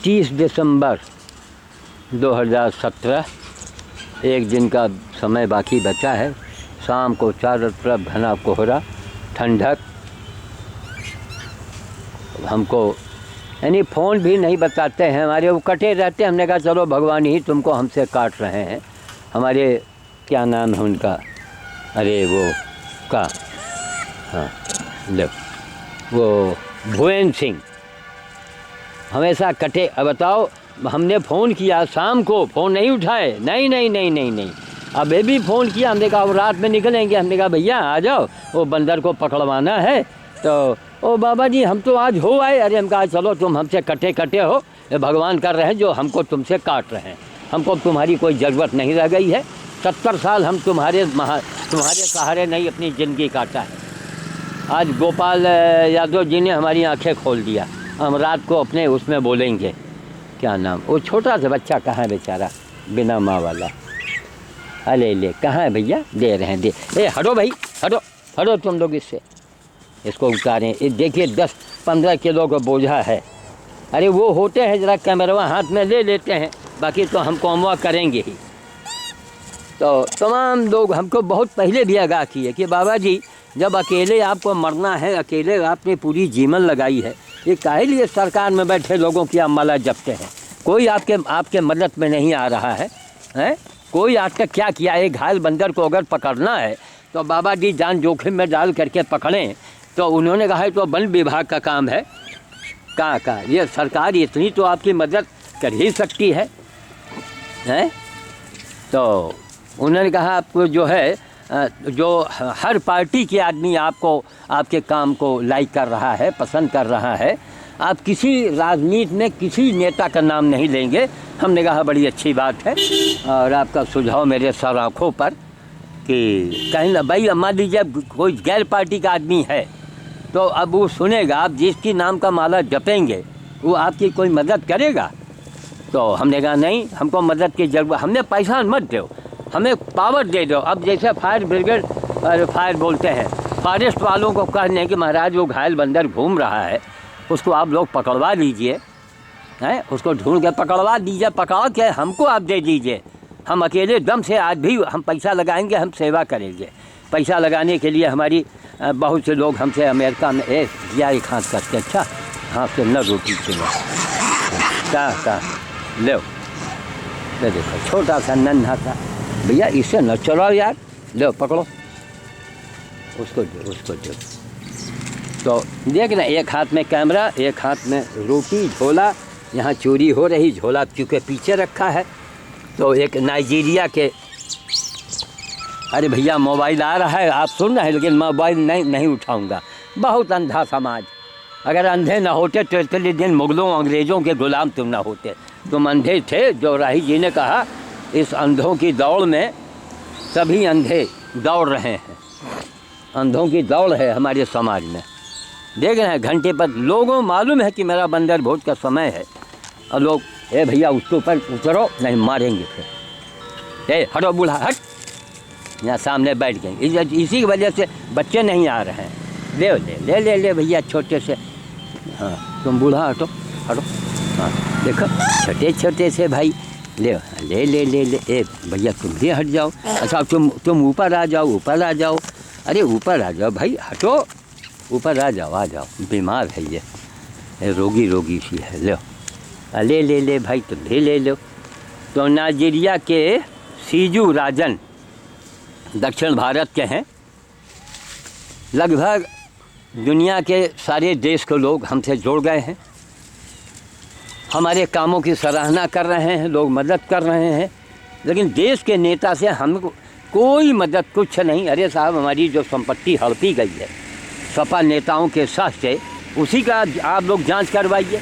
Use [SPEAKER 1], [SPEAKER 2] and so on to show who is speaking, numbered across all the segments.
[SPEAKER 1] 30 दिसंबर 2017, एक दिन का समय बाकी बचा है। शाम को चारों तरफ घना कोहरा, ठंडक। हमको यानी फ़ोन भी नहीं बताते हैं, हमारे वो कटे रहते हैं। हमने कहा चलो भगवान ही तुमको हमसे काट रहे हैं। हमारे क्या नाम है उनका, अरे वो का, हाँ लो, वो भुवन सिंह हमेशा कटे। अब बताओ, हमने फ़ोन किया शाम को, फ़ोन नहीं उठाए। नहीं नहीं नहीं नहीं नहीं, अबे भी फ़ोन किया। हमने कहा वो रात में निकलेंगे। हमने कहा भैया आ जाओ, वो बंदर को पकड़वाना है। तो ओ बाबा जी हम तो आज हो आए। अरे हम कहा चलो तुम हमसे कटे कटे हो, ये भगवान कर रहे हैं जो हमको तुमसे काट रहे हैं। हमको तुम्हारी कोई ज़रूरत नहीं रह गई है। 70 साल हम तुम्हारे सहारे नहीं अपनी ज़िंदगी काटा है। आज गोपाल यादव जी ने हमारी आंखें खोल दिया। हम रात को अपने उसमें बोलेंगे, क्या नाम, वो छोटा सा बच्चा कहाँ है बेचारा, बिना माँ वाला। अरे ले कहाँ है भैया, दे रहे हैं, दे। ए हटो भाई, हटो हटो तुम लोग इससे, इसको उतारें। ये देखिए 10-15 किलो का बोझा है। अरे वो होते हैं ज़रा कैमरा हाथ में ले लेते हैं, बाकी तो हम कौमवा करेंगे ही। तो तमाम लोग हमको बहुत पहले भी आगाह किए कि बाबा जी जब अकेले आपको मरना है, अकेले आपने पूरी जीवन लगाई है, ये काहे लिए सरकार में बैठे लोगों की आप माला जपते हैं। कोई आपके मदद में नहीं आ रहा है, हैं? कोई आज तक क्या किया। एक घायल बंदर को अगर पकड़ना है तो बाबा जी जान जोखिम में डाल करके पकड़ें। तो उन्होंने कहा है तो वन विभाग का काम है। कहाँ ये सरकार इतनी तो आपकी मदद कर ही सकती है, हैं? तो उन्होंने कहा आपको जो है, जो हर पार्टी के आदमी आपको, आपके काम को लाइक कर रहा है, पसंद कर रहा है। आप किसी राजनीति में किसी नेता का नाम नहीं लेंगे। हमने कहा बड़ी अच्छी बात है, और आपका सुझाव मेरे सर आँखों पर कि कहीं ना भाई मान लीजिए कोई गैर पार्टी का आदमी है तो अब वो सुनेगा, आप जिसकी नाम का माला जपेंगे वो आपकी कोई मदद करेगा। तो हमने कहा नहीं, हमको मदद की जरूरत, हमने पैसा मत दो, हमें पावर दे दो। अब जैसे फायर ब्रिगेड, फायर बोलते हैं, फॉरेस्ट वालों को कहने कि महाराज वो घायल बंदर घूम रहा है, उसको आप लोग पकड़वा लीजिए, हैं? उसको ढूंढ के पकड़वा दीजिए, पकड़ा के हमको आप दे दीजिए। हम अकेले दम से आज भी हम पैसा लगाएंगे, हम सेवा करेंगे। पैसा लगाने के लिए हमारी बहुत से लोग हमसे अमेरिका में दिया एक हाथ करके, अच्छा हाथ से न रोटी चलो का लो, देखो छोटा सा नन्हा सा, भैया इससे न चलाओ यार, लो पकड़ो, उसको दो। तो देख ना, एक हाथ में कैमरा, एक हाथ में रोटी, झोला। यहाँ चोरी हो रही, झोला चूँकि पीछे रखा है। तो एक नाइजीरिया के, अरे भैया मोबाइल आ रहा है, आप सुन रहे हैं, लेकिन मोबाइल नहीं उठाऊंगा। बहुत अंधा समाज। अगर अंधे ना होते तो इतने दिन मुग़लों अंग्रेज़ों के ग़ुलाम तुम ना होते। तुम अंधे थे। जो राही जी ने कहा, इस अंधों की दौड़ में सभी अंधे दौड़ रहे हैं। अंधों की दौड़ है हमारे समाज में। देख रहे हैं घंटे पर, लोगों मालूम है कि मेरा बंदर भोज का समय है, और लोग ए भैया उसके ऊपर उतरो, नहीं मारेंगे फिर। ए हटो बूढ़ा, हट, यहाँ सामने बैठ गए। इसी की वजह से बच्चे नहीं आ रहे हैं। ले ले ले ले ले भैया छोटे से, हाँ तुम बूढ़ा हटो हटो, हाँ देखो छोटे छोटे से भाई, ले ले ले ले ले। ए भैया तुम भी हट जाओ। अच्छा तुम ऊपर आ जाओ, ऊपर आ जाओ। अरे ऊपर आ जाओ भाई, हटो, ऊपर आ जाओ। बीमार है ये रोगी सी है। लो ले ले ले भाई, तुम भी ले लो। तो नाइजीरिया के सीजू राजन दक्षिण भारत के हैं। लगभग दुनिया के सारे देश के लोग हमसे जुड़ गए हैं। हमारे कामों की सराहना कर रहे हैं, लोग मदद कर रहे हैं। लेकिन देश के नेता से हमको कोई मदद कुछ नहीं। अरे साहब, हमारी जो संपत्ति हड़पी गई है सपा नेताओं के साथ से, उसी का आप लोग जांच करवाइए।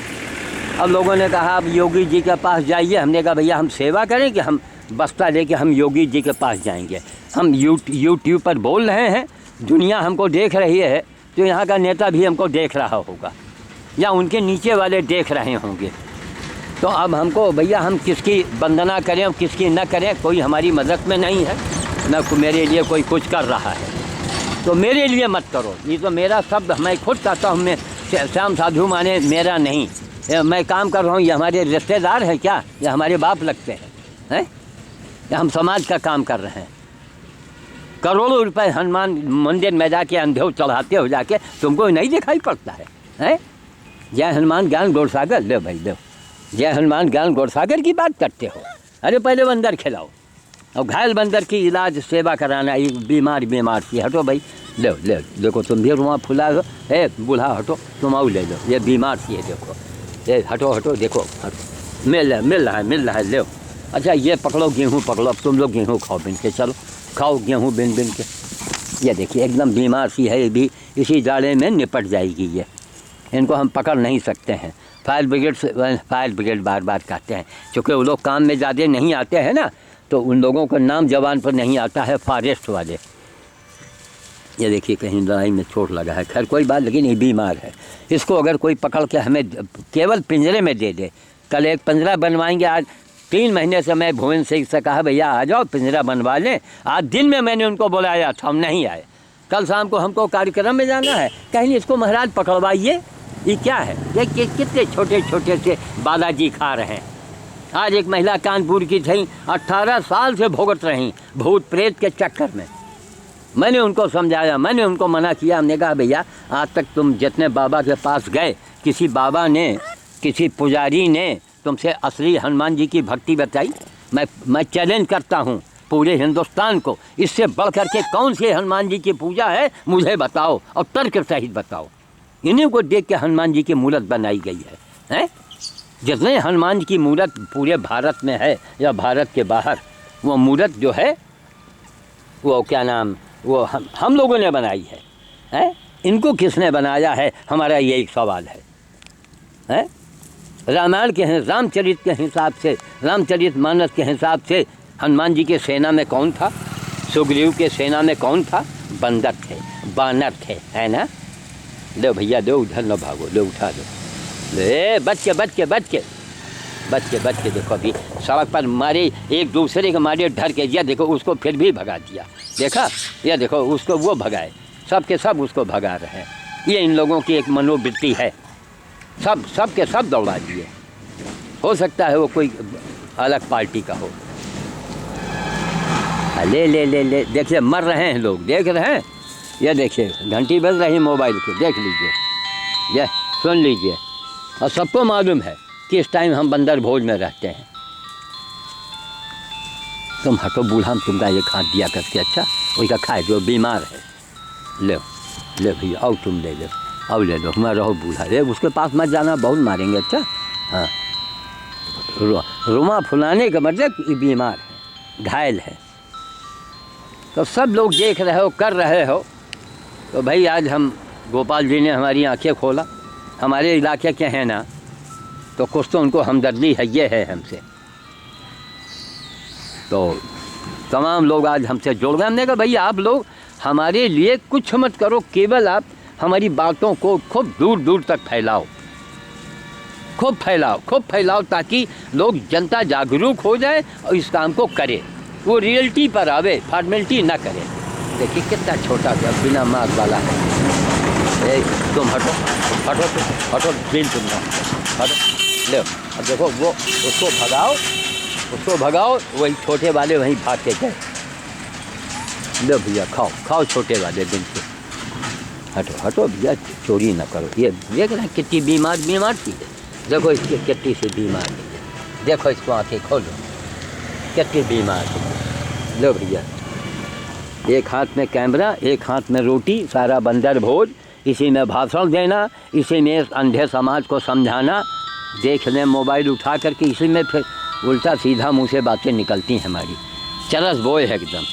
[SPEAKER 1] अब लोगों ने कहा आप योगी जी के पास जाइए। हमने कहा भैया हम सेवा करें कि हम बस्ता लेके हम योगी जी के पास जाएंगे। हम यूट्यूब पर बोल रहे हैं, दुनिया हमको देख रही है, तो यहाँ का नेता भी हमको देख रहा होगा, या उनके नीचे वाले देख रहे होंगे। तो अब हमको भैया हम किसकी वंदना करें और किसकी न करें, कोई हमारी मदद में नहीं है, न मेरे लिए कोई कुछ कर रहा है। तो मेरे लिए मत करो। ये तो मेरा शब्द मैं खुद कहता हूँ, मैं श्याम साधु माने मेरा नहीं, मैं काम कर रहा हूँ, ये हमारे रिश्तेदार हैं क्या? ये हमारे बाप लगते हैं? या हम समाज का काम कर रहे हैं? करोड़ों रुपए हनुमान मंदिर में जाके अंधे चढ़ाते हो जाके, तुमको नहीं दिखाई पड़ता है? हैं? जय हनुमान ज्ञान गौरसागर, लो भाई लो, जय हनुमान ज्ञान गौरसागर की बात करते हो? अरे पहले बंदर खिलाओ, और घायल बंदर की इलाज सेवा कराना, ये बीमार सी, हटो भाई, लो ले, देखो तुम भी रुआ फुला हो, ए बूढ़ा हटो, तुम आओ ले लो, ये बीमार सी है, देखो ये हटो, देखो हटो, मिल रहा है, लो। अच्छा ये पकड़ो गेहूँ पकड़ो, अब तुम लोग गेहूँ खाओ बिन के, चलो खाओ गेहूँ बिन के। ये देखिए एकदम बीमार सी है, ये भी इसी जाड़े में निपट जाएगी ये, इनको हम पकड़ नहीं सकते हैं। फायर ब्रिगेड बार कहते हैं, क्योंकि वो लोग काम में ज़्यादा नहीं आते हैं ना, तो उन लोगों का नाम जबान पर नहीं आता है, फॉरेस्ट वाले। ये देखिए कहीं लड़ाई में चोट लगा है, खैर कोई बात, लेकिन ये बीमार है, इसको अगर कोई पकड़ के हमें केवल पिंजरे में दे दे, कल एक पिंजरा बनवाएंगे, आज 3 महीने से मैं भुवन सिंह से कहा भैया आ जाओ पिंजरा बनवा लें, आज दिन में मैंने उनको बुलाया था, हम नहीं आए। कल शाम को हमको कार्यक्रम में जाना है, कहीं इसको महाराज पकड़वाइए। ये क्या है? ये कितने छोटे से बालाजी खा रहे हैं। आज एक महिला कानपुर की थी, 18 साल से भुगत रही भूत प्रेत के चक्कर में। मैंने उनको समझाया, मैंने उनको मना किया, हमने कहा भैया आज तक तुम जितने बाबा के पास गए, किसी बाबा ने, किसी पुजारी ने तुमसे असली हनुमान जी की भक्ति बताई? मैं चैलेंज करता हूँ पूरे हिंदुस्तान को, इससे बढ़ कर के कौन सी हनुमान जी की पूजा है मुझे बताओ, और तर्क सहित बताओ। इन्हीं को देख के हनुमान जी की मूर्त बनाई गई है। जितने हनुमान जी की मूर्त पूरे भारत में है या भारत के बाहर, वो मूर्त जो है वो क्या नाम, वो हम लोगों ने बनाई है? इनको किसने बनाया है, हमारा ये एक सवाल है? रामायण के रामचरित के हिसाब से, रामचरित मानस के हिसाब से हनुमान जी के सेना में कौन था? सुग्रीव के सेना में कौन था? बंदर थे, बानर थे, है ना? लो भैया दो, उधर न भागो, लो उठा दो, ले बच के देखो, अभी सड़क पर मारे एक दूसरे के मारे डर के, या देखो उसको फिर भी भगा दिया, देखा? या देखो उसको वो भगाए, सब के सब उसको भगा रहे हैं। ये इन लोगों की एक मनोवृत्ति है, सब के सब दौड़ा दिए। हो सकता है वो कोई अलग पार्टी का हो। ले देखिए मर रहे हैं लोग, देख रहे हैं? ये देखिए घंटी बज रही मोबाइल की, देख लीजिए, ये सुन लीजिए। और सबको मालूम है कि इस टाइम हम बंदर भोज में रहते हैं। तुम हटो बूढ़ा, तुमका ये खा दिया करके, अच्छा वही खाए जो बीमार है। ले भैया आओ, तुम ले लो, आओ ले लो, मैं रहो बूढ़ा, ले उसके पास मत जाना, बहुत मारेंगे। अच्छा हाँ, रुमा फुलाने का मतलब बीमार है, घायल है। तो सब लोग देख रहे हो, कर रहे हो, तो भाई आज हम गोपाल जी ने हमारी आंखें खोला, हमारे इलाके के हैं ना, तो कुछ तो उनको हमदर्दी है, ये है हमसे। तो तमाम लोग आज हमसे जुड़ गए। हमने कहा भैया आप लोग हमारे लिए कुछ मत करो, केवल आप हमारी बातों को खूब दूर तक फैलाओ, खूब फैलाओ, ताकि लोग, जनता जागरूक हो जाए और इस काम को करे, वो रियलिटी पर आवे, फॉर्मेलिटी ना करे। देखिए कितना छोटा सा बिना मार्क वाला है। तुम हटो बिल, तुम हटो, ले अब देखो वो उसको भगाओ, वही छोटे वाले वहीं भाग के गए। लो भैया खाओ छोटे वाले बिल से, हटो भैया, चोरी ना करो। ये देख रहे हैं कितनी बीमार थी, देखो इसकी कितनी से बीमार है, देखो इसको आंखें खोलो, कितनी बीमार है। लो भैया, एक हाथ में कैमरा, एक हाथ में रोटी, सारा बंदर भोज, इसी में भाषण देना, इसी में अंधे समाज को समझाना, देख लें मोबाइल उठा करके, इसी में फिर उल्टा सीधा मुँह से बातें निकलती हैं हमारी, चरस बोए है एकदम।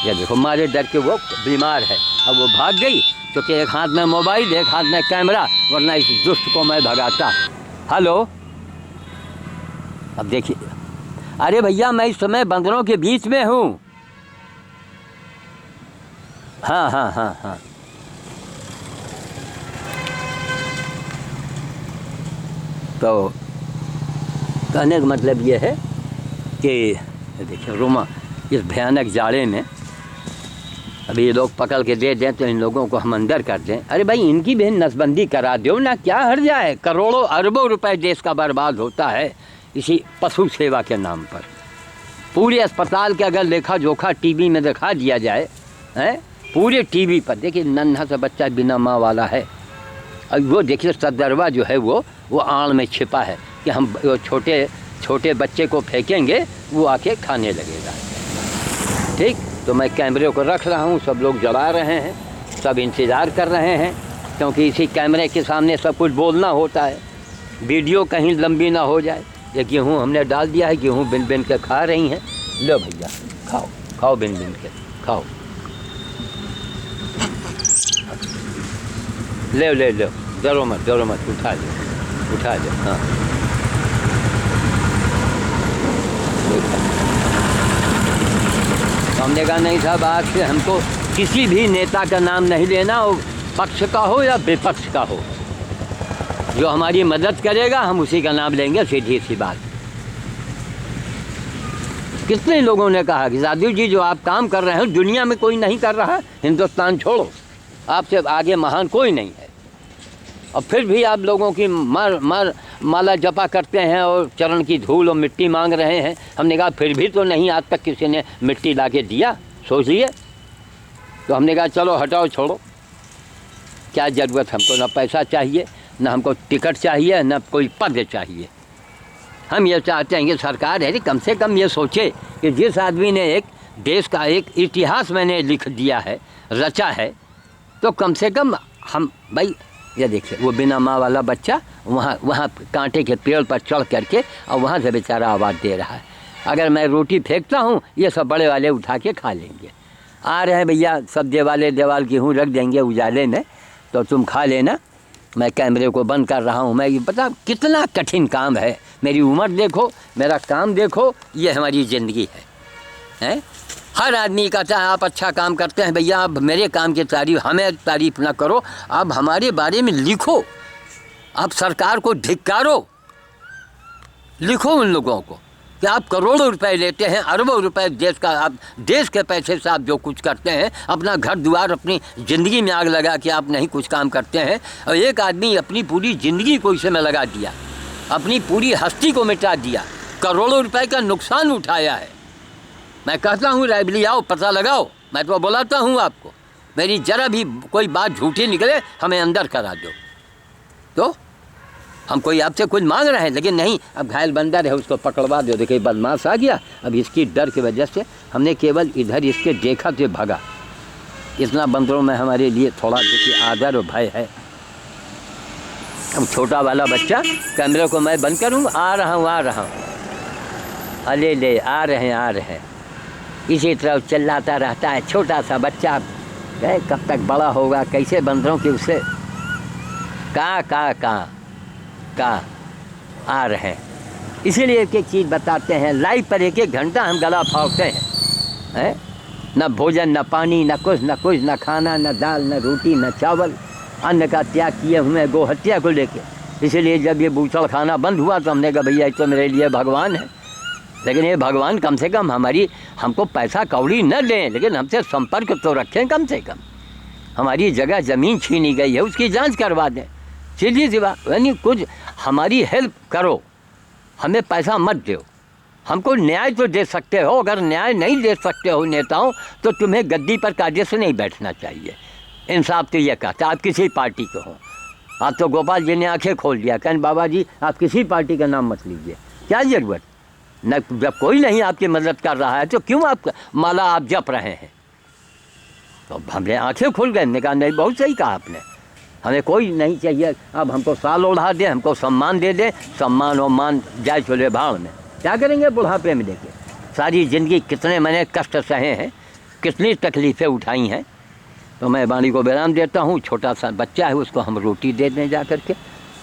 [SPEAKER 1] ये देखो मारे डर के वो बीमार है, अब वो भाग गई क्योंकि एक हाथ में मोबाइल, एक हाथ में कैमरा, वरना इस दुष्ट को मैं भगाता। हेलो, अब देखिए, अरे भैया मैं इस समय बंदरों के बीच में हूँ। हाँ। तो कहने का मतलब ये है कि देखिए रुमा, इस भयानक जाड़े में अभी ये लोग पकड़ के दे दें तो इन लोगों को हम अंदर कर दें। अरे भाई इनकी भी नसबंदी करा दो ना, क्या हर जाए। करोड़ों अरबों रुपए देश का बर्बाद होता है इसी पशु सेवा के नाम पर। पूरे अस्पताल के अगर लेखा जोखा टीवी में दिखा दिया जाए, हैं पूरे टीवी पर, देखिए नन्हा सा बच्चा बिना माँ वाला है, और वो देखिए सदरवा जो है वो आड़ में छिपा है कि हम वो छोटे छोटे बच्चे को फेंकेंगे वो आके खाने लगेगा। ठीक, तो मैं कैमरे को रख रहा हूँ, सब लोग जला रहे हैं, सब इंतज़ार कर रहे हैं, क्योंकि इसी कैमरे के सामने सब कुछ बोलना होता है, वीडियो कहीं लंबी ना हो जाए। ये गेहूँ हमने डाल दिया है, गेहूँ बिन बिन के खा रही हैं। लो भैया खाओ, खाओ बिन बिन के खाओ, ले ले लो, डरो मत उठा लो हाँ। हमने कहा नहीं साहब, आज से हमको किसी भी नेता का नाम नहीं लेना, हो पक्ष का हो या विपक्ष का हो, जो हमारी मदद करेगा हम उसी का नाम लेंगे, सीधी सी बात। कितने लोगों ने कहा कि साधु जी जो आप काम कर रहे हो दुनिया में कोई नहीं कर रहा, हिंदुस्तान छोड़ो, आपसे आगे महान कोई नहीं है। और फिर भी आप लोगों की माला जपा करते हैं और चरण की धूल और मिट्टी मांग रहे हैं। हमने कहा फिर भी तो नहीं आज तक किसी ने मिट्टी ला के दिया, सोचिए। तो हमने कहा चलो हटाओ छोड़ो, क्या ज़रूरत, हमको ना पैसा चाहिए, ना हमको टिकट चाहिए, ना कोई पद चाहिए। हम ये चाहते हैं कि सरकार है कम से कम ये सोचे कि जिस आदमी ने एक देश का एक इतिहास मैंने लिख दिया है, रचा है, तो कम से कम हम भाई ये देखिए वो बिना माँ वाला बच्चा वहाँ कांटे के पेड़ पर चढ़ करके और वहाँ से बेचारा आवाज़ दे रहा है। अगर मैं रोटी फेंकता हूँ ये सब बड़े वाले उठा के खा लेंगे। आ रहे हैं भैया सब देवाल गेहूँ रख देंगे उजाले में, तो तुम खा लेना, मैं कैमरे को बंद कर रहा हूँ। मैं बता कितना कठिन काम है, मेरी उम्र देखो, मेरा काम देखो, ये हमारी ज़िंदगी है। हर आदमी कहता है आप अच्छा काम करते हैं, भैया आप मेरे काम की तारीफ, हमें तारीफ ना करो, आप हमारे बारे में लिखो, आप सरकार को धिक्कारो, लिखो उन लोगों को कि आप करोड़ों रुपए लेते हैं, अरबों रुपए देश का, आप देश के पैसे से आप जो कुछ करते हैं, अपना घर द्वार अपनी ज़िंदगी में आग लगा के आप नहीं कुछ काम करते हैं। और एक आदमी अपनी पूरी ज़िंदगी को इसमें लगा दिया, अपनी पूरी हस्ती को मिटा दिया, करोड़ों रुपए का नुकसान उठाया है। मैं कहता हूँ लाइब्रेरी आओ, पता लगाओ, मैं तो बुलाता हूँ आपको, मेरी जरा भी कोई बात झूठी निकले हमें अंदर करा दो। तो हम कोई आपसे कुछ मांग रहे हैं, लेकिन नहीं, अब घायल बंदर है उसको पकड़वा दो। देखिए बदमाश आ गया, अब इसकी डर की वजह से हमने केवल इधर इसके देखा तो भागा। इतना बंदरों में हमारे लिए थोड़ा देखिए आदर और भय है। अब छोटा वाला बच्चा, कैमरे को मैं बंद करूँ, आ रहा हूँ, अले ले आ रहे हैं, इसी तरह चिल्लाता रहता है। छोटा सा बच्चा कब तक बड़ा होगा, कैसे बंदरों की उससे का आ रहे हैं। इसीलिए एक एक चीज़ बताते हैं, लाइव पर एक एक घंटा हम गला फाड़ते हैं, न भोजन, न पानी, न कुछ, न खाना, न दाल, न रोटी, न चावल, अन्न का त्याग किए हुए गो हत्या को लेके। इसीलिए जब ये बूचड़ खाना बंद हुआ तो हमने कहा भैया तो मेरे लिए भगवान है, लेकिन ये भगवान कम से कम हमको पैसा कौड़ी न दें, लेकिन हमसे संपर्क तो रखें कम से कम। हमारी जगह ज़मीन छीनी गई है, उसकी जांच करवा दें, सीधी सी बात। यानी कुछ हमारी हेल्प करो, हमें पैसा मत दो, हमको न्याय तो दे सकते हो। अगर न्याय नहीं दे सकते हो नेताओं, तो तुम्हें गद्दी पर कायदे से नहीं बैठना चाहिए। इंसाफ तो ये कहता, आप किसी पार्टी को हो। आप तो गोपाल जी ने आंखें खोल दिया, कहन बाबा जी आप किसी पार्टी का नाम मत लीजिए, क्या ज़रूरत न, जब कोई नहीं आपकी मदद कर रहा है तो क्यों आप माला आप जप रहे हैं। तो हमने आंखें खुल गए, हमने कहा नहीं बहुत सही कहा आपने, हमें कोई नहीं चाहिए, अब हमको साल ओढ़ा दे, हमको सम्मान दे दे, सम्मान और मान जाए चले भाव में, क्या करेंगे बुढ़ापे में। देखिए सारी ज़िंदगी कितने मैंने कष्ट सहे हैं, कितनी तकलीफ़ें उठाई हैं। तो मैं वाणी को विराम देता हूँ। छोटा सा बच्चा है, उसको हम रोटी दे दें जा करके।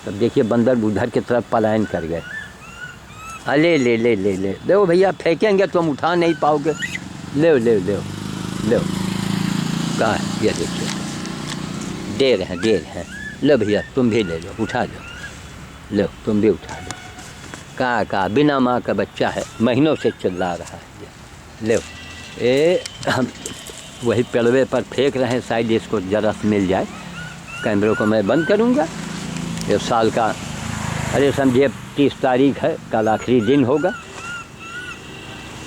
[SPEAKER 1] तब देखिए बंदर उधर की तरफ पलायन कर गए। अले ले ले ले ले देखो भैया, फेंकेंगे तुम उठा नहीं पाओगे, ले ले ले ले कहाँ है ये देखिए, दे रहे हैं, लो भैया तुम भी ले लो, उठा लो, लो तुम भी उठा लो। कहाँ बिना माँ का बच्चा है, महीनों से चिल्ला रहा है, लो हम वही पेड़वे पर फेंक रहे हैं, शायद इसको जरा से मिल जाए। कैमरे को मैं बंद करूँगा। इस साल का अरे समझिए 30 तारीख है, कल आखिरी दिन होगा।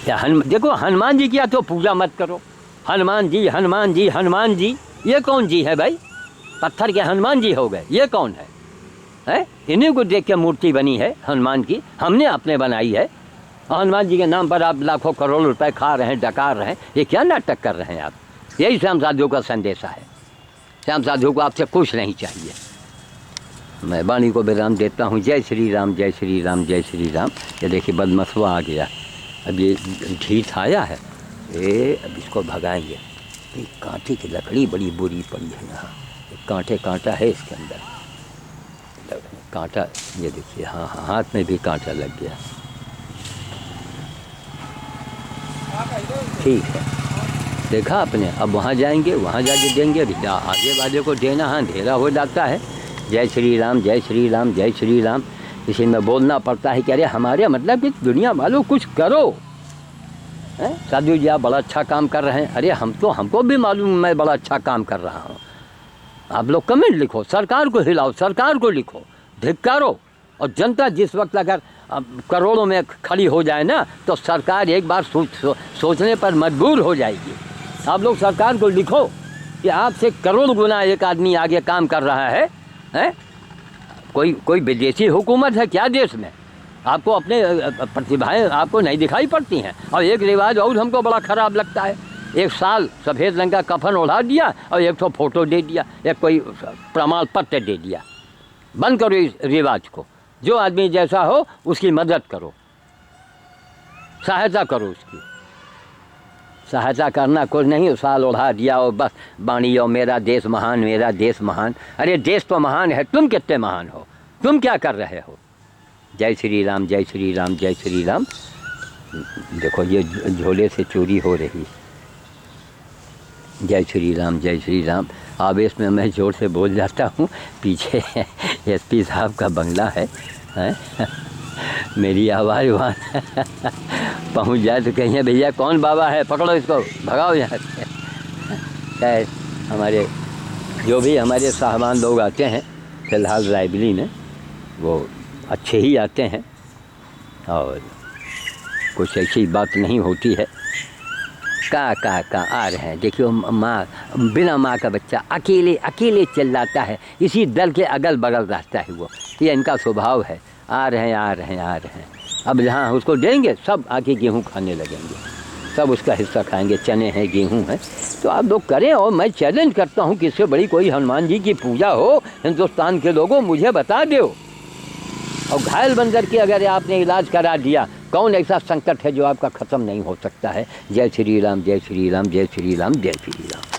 [SPEAKER 1] या देखो हनुमान जी की तो पूजा मत करो। हनुमान जी हनुमान जी हनुमान जी, ये कौन जी है भाई? पत्थर के हनुमान जी हो गए, ये कौन है? इन्हीं को देख के मूर्ति बनी है हनुमान की, हमने अपने बनाई है। हनुमान जी के नाम पर आप लाखों करोड़ रुपए खा रहे हैं, डकार रहे हैं। ये क्या नाटक कर रहे हैं आप? यही श्याम साधु का संदेशा है। श्याम साधु को आपसे कुछ नहीं चाहिए। मैं वाणी को विराम देता हूँ। जय श्री राम, जय श्री राम, जय श्री राम। ये देखिए बदमसवा आ गया, अब ये ढीठ आया है, अब इसको भगाएंगे। ये कांटे की लकड़ी बड़ी बुरी पड़ी है यहाँ, कांटा है इसके अंदर, कांटा। ये देखिए, हाँ हाँ, हाथ में भी कांटा लग गया। ठीक है, देखा आपने। अब वहाँ जाएंगे, वहाँ जाके देंगे। आगे वाले को देना हाँ अंधेरा हो जाता है। जय श्री राम, जय श्री राम, जय श्री राम। इसी में बोलना पड़ता है कि अरे हमारे मतलब कि दुनिया वालों कुछ करो। साधु जी आप बड़ा अच्छा काम कर रहे हैं। अरे हमको भी मालूम मैं बड़ा अच्छा काम कर रहा हूँ। आप लोग कमेंट लिखो, सरकार को हिलाओ, सरकार को लिखो, धिक्कारो। और जनता जिस वक्त अगर करोड़ों में खड़ी हो जाए ना, तो सरकार एक बार सोचने पर मजबूर हो जाएगी। आप लोग सरकार को लिखो कि आपसे करोड़ गुना एक आदमी आगे काम कर रहा है। कोई विदेशी हुकूमत है क्या देश में? आपको अपने प्रतिभाएं आपको नहीं दिखाई पड़ती हैं। और एक रिवाज और हमको बड़ा ख़राब लगता है। एक साल सफ़ेद रंग का कफन ओढ़ा दिया और एक तो फ़ोटो दे दिया, एक कोई प्रमाण पत्र दे दिया। बंद करो इस रिवाज को। जो आदमी जैसा हो उसकी मदद करो, सहायता करो उसकी। सहायता करना कुछ नहीं, साल ओढ़ा दिया और बस बाणी और मेरा देश महान, मेरा देश महान। अरे देश तो महान है, तुम कितने महान हो? तुम क्या कर रहे हो? जय श्री राम, जय श्री राम, जय श्री राम। देखो ये झोले से चोरी हो रही। जय श्री राम, जय श्री राम। आवेश में मैं जोर से बोल जाता हूँ। पीछे एसपी साहब का बंगला है? मेरी आवाज़ वहाँ पहुँच जाए तो कहिए भैया कौन बाबा है, पकड़ो इसको, भगाओ यहाँ से। खैर हमारे जो भी हमारे साहबान लोग आते हैं फ़िलहाल रायबली में, वो अच्छे ही आते हैं और कुछ ऐसी बात नहीं होती है। का आ रहे हैं। देखियो माँ, बिना माँ का बच्चा अकेले चिल्लाता है, इसी दल के अगल बगल रहता है वो। ये इनका स्वभाव है। आ रहे हैं। अब जहाँ उसको देंगे सब आके गेहूँ खाने लगेंगे, सब उसका हिस्सा खाएंगे। चने हैं, गेहूँ हैं। तो आप लोग करें। और मैं चैलेंज करता हूँ कि इससे बड़ी कोई हनुमान जी की पूजा हो हिंदुस्तान के लोगों, मुझे बता दो। और घायल बंदर की अगर आपने इलाज करा दिया, कौन ऐसा संकट है जो आपका ख़त्म नहीं हो सकता है? जय श्री राम, जय श्री राम, जय श्री राम, जय श्री राम।